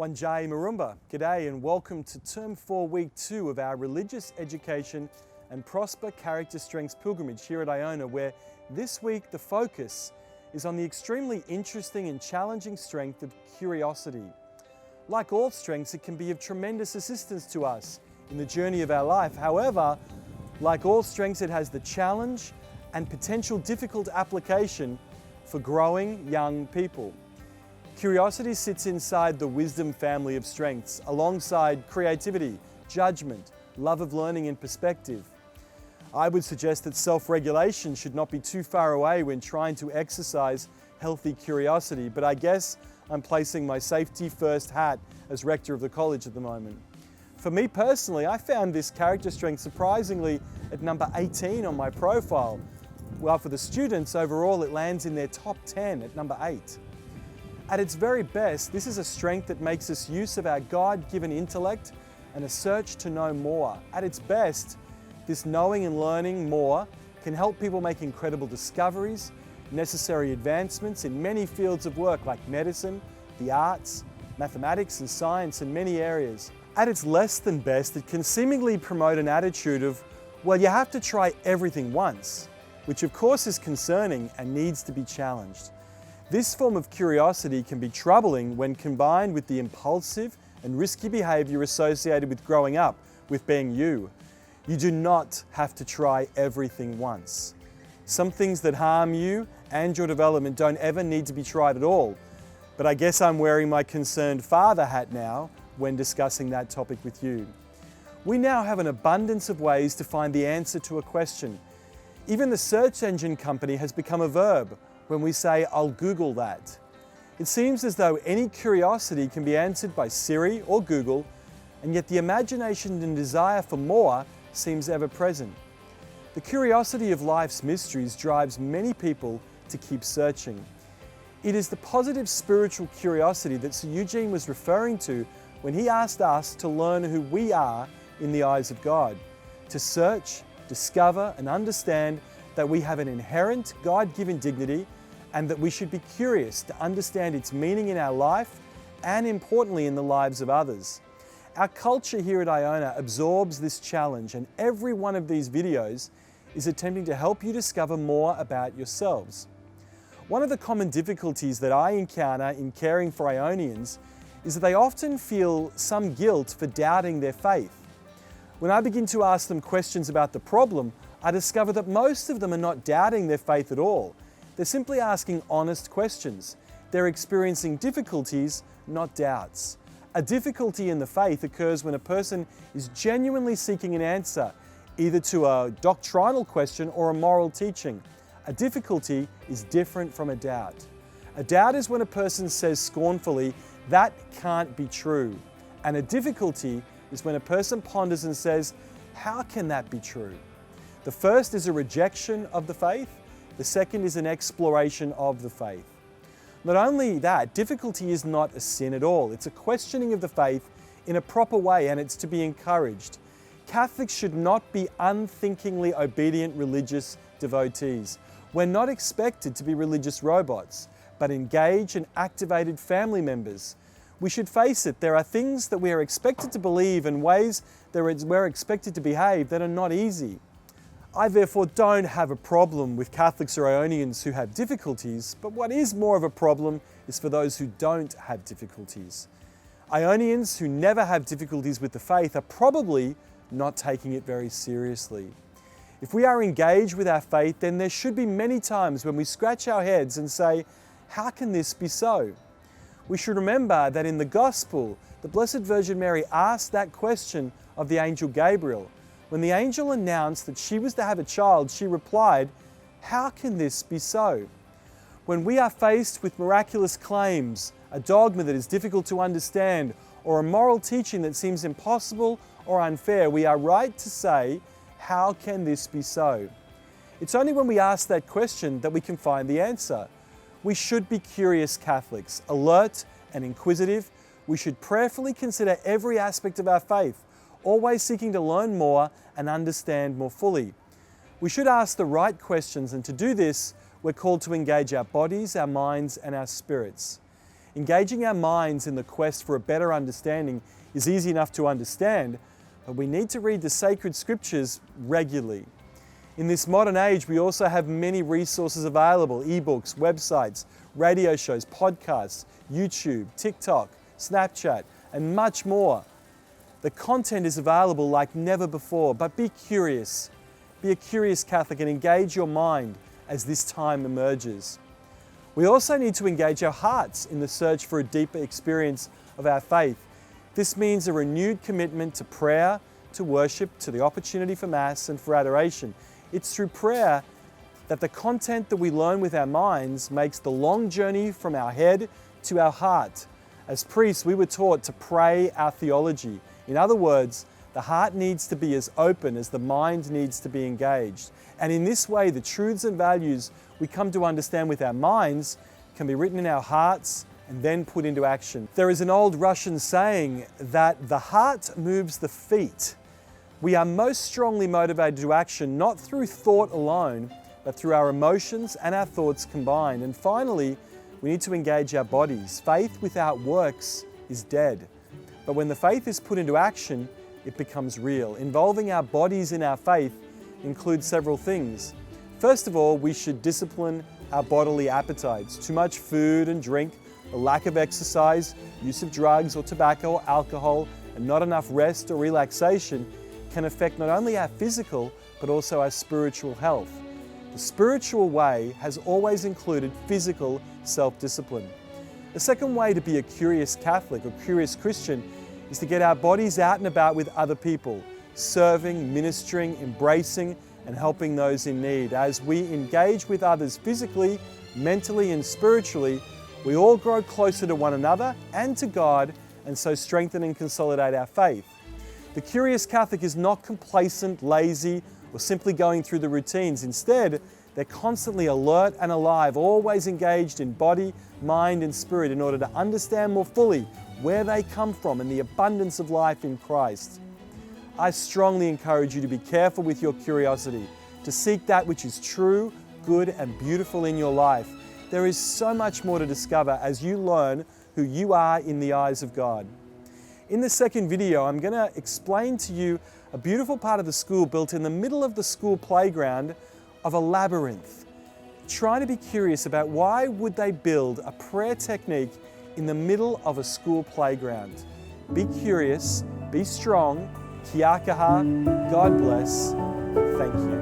Wanjai Marumba. G'day and welcome to Term 4 Week 2 of our Religious Education and Prosper Character Strengths Pilgrimage here at Iona, where this week the focus is on the extremely interesting and challenging strength of curiosity. Like all strengths, it can be of tremendous assistance to us in the journey of our life. However, like all strengths, it has the challenge and potential difficult application for growing young people. Curiosity sits inside the wisdom family of strengths, alongside creativity, judgment, love of learning and perspective. I would suggest that self-regulation should not be too far away when trying to exercise healthy curiosity, but I guess I'm placing my safety first hat as rector of the college at the moment. For me personally, I found this character strength surprisingly at number 18 on my profile, while for the students overall it lands in their top 10 at number 8. At its very best, this is a strength that makes us use of our God-given intellect and a search to know more. At its best, this knowing and learning more can help people make incredible discoveries, necessary advancements in many fields of work like medicine, the arts, mathematics and science, and many areas. At its less than best, it can seemingly promote an attitude of, well, you have to try everything once, which of course is concerning and needs to be challenged. This form of curiosity can be troubling when combined with the impulsive and risky behavior associated with growing up, with being you. You do not have to try everything once. Some things that harm you and your development don't ever need to be tried at all. But I guess I'm wearing my concerned father hat now when discussing that topic with you. We now have an abundance of ways to find the answer to a question. Even the search engine company has become a verb when we say, "I'll Google that." It seems as though any curiosity can be answered by Siri or Google, and yet the imagination and desire for more seems ever present. The curiosity of life's mysteries drives many people to keep searching. It is the positive spiritual curiosity that Sir Eugene was referring to when he asked us to learn who we are in the eyes of God, to search, discover, and understand that we have an inherent God-given dignity and that we should be curious to understand its meaning in our life and, importantly, in the lives of others. Our culture here at Iona absorbs this challenge, and every one of these videos is attempting to help you discover more about yourselves. One of the common difficulties that I encounter in caring for Ionians is that they often feel some guilt for doubting their faith. When I begin to ask them questions about the problem, I discover that most of them are not doubting their faith at all. They're simply asking honest questions. They're experiencing difficulties, not doubts. A difficulty in the faith occurs when a person is genuinely seeking an answer, either to a doctrinal question or a moral teaching. A difficulty is different from a doubt. A doubt is when a person says scornfully, "That can't be true." And a difficulty is when a person ponders and says, "How can that be true?" The first is a rejection of the faith. The second is an exploration of the faith. Not only that, difficulty is not a sin at all. It's a questioning of the faith in a proper way, and it's to be encouraged. Catholics should not be unthinkingly obedient religious devotees. We're not expected to be religious robots, but engaged and activated family members. We should face it, there are things that we are expected to believe and ways that we're expected to behave that are not easy. I therefore don't have a problem with Catholics or Ionians who have difficulties, but what is more of a problem is for those who don't have difficulties. Ionians who never have difficulties with the faith are probably not taking it very seriously. If we are engaged with our faith, then there should be many times when we scratch our heads and say, "How can this be so?" We should remember that in the Gospel, the Blessed Virgin Mary asked that question of the angel Gabriel. When the angel announced that she was to have a child, she replied, "How can this be so?" When we are faced with miraculous claims, a dogma that is difficult to understand, or a moral teaching that seems impossible or unfair, we are right to say, "How can this be so?" It's only when we ask that question that we can find the answer. We should be curious Catholics, alert and inquisitive. We should prayerfully consider every aspect of our faith, always seeking to learn more and understand more fully. We should ask the right questions, and to do this, we're called to engage our bodies, our minds, and our spirits. Engaging our minds in the quest for a better understanding is easy enough to understand, but we need to read the sacred scriptures regularly. In this modern age, we also have many resources available: ebooks, websites, radio shows, podcasts, YouTube, TikTok, Snapchat, and much more. The content is available like never before, but be curious. Be a curious Catholic and engage your mind as this time emerges. We also need to engage our hearts in the search for a deeper experience of our faith. This means a renewed commitment to prayer, to worship, to the opportunity for Mass and for adoration. It's through prayer that the content that we learn with our minds makes the long journey from our head to our heart. As priests, we were taught to pray our theology. In other words, the heart needs to be as open as the mind needs to be engaged. And in this way, the truths and values we come to understand with our minds can be written in our hearts and then put into action. There is an old Russian saying that the heart moves the feet. We are most strongly motivated to action not through thought alone, but through our emotions and our thoughts combined. And finally, we need to engage our bodies. Faith without works is dead. But when the faith is put into action, it becomes real. Involving our bodies in our faith includes several things. First of all, we should discipline our bodily appetites. Too much food and drink, a lack of exercise, use of drugs or tobacco or alcohol, and not enough rest or relaxation can affect not only our physical, but also our spiritual health. The spiritual way has always included physical self-discipline. The second way to be a curious Catholic or curious Christian is to get our bodies out and about with other people, serving, ministering, embracing, and helping those in need. As we engage with others physically, mentally, and spiritually, we all grow closer to one another and to God, and so strengthen and consolidate our faith. The curious Catholic is not complacent, lazy, or simply going through the routines. Instead, they're constantly alert and alive, always engaged in body, mind, and spirit in order to understand more fully where they come from and the abundance of life in Christ. I strongly encourage you to be careful with your curiosity, to seek that which is true, good, and beautiful in your life. There is so much more to discover as you learn who you are in the eyes of God. In the second video, I'm going to explain to you a beautiful part of the school built in the middle of the school playground of a labyrinth. Try to be curious about why would they build a prayer technique in the middle of a school playground. Be curious, be strong, Kia kaha, God bless, thank you.